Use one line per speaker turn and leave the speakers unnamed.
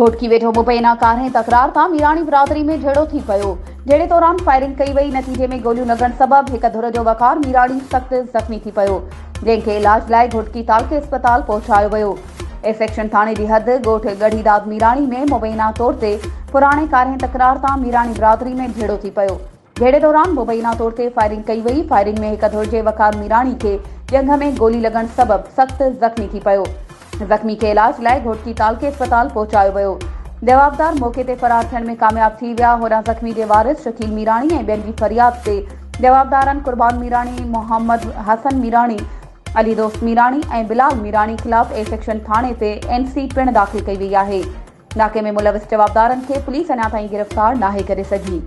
घोटकी वेठो मुबैना कारहें तकरार तां मीराणी बिरादरी में झेड़ो थी पियो। झेड़े दौरान फायरिंग कई वई। नतीजे में गोलियूं लॻण सबबि हिक धुर जो वकार मीराणी सख़्त ज़ख़्मी थी पियो, जंहिंखे इलाज लाइ घोटकी तालके अस्पताल पहुचायो वियो। ए सेक्शन थाणे जी हद ॻोठ गढ़ीदाद मीराणी में मुबैना तौर ते पुराणे कारहें तकरार तां मीराणी बिरादरी में झेड़ो थी पियो। झेड़े दौरान मुबैना तौर ते फायरिंग कई वई। फायरिंग में हिक धुर जे वकार मीराणी खे जंघ में गोली लॻण सबबि सख़्त ज़ख़्मी थी पियो। ज़ख़्मी खे इलाज लाइ घोटकी तालके अस्पताल पहुचायो वियो। जवाबदार मौके ते फरार थियण में कामयाब थी विया। होॾां ज़ख़्मी जे वारिस शकील मीराणी ऐं ॿियनि जी फरियाद ते जवाबदारनि कुर्बान मीराणी, मोहम्मद हसन मीराणी, अली दोस्त मीराणी ऐं बिलाल मीराणी ख़िलाफ़ ए सेक्शन थाणे ते NC पिणु दाख़िल कई वई आहे। नाके में मुलविस जवाबदारनि खे पुलिस अञा ताईं गिरफ़्तार नाहे करे सघी।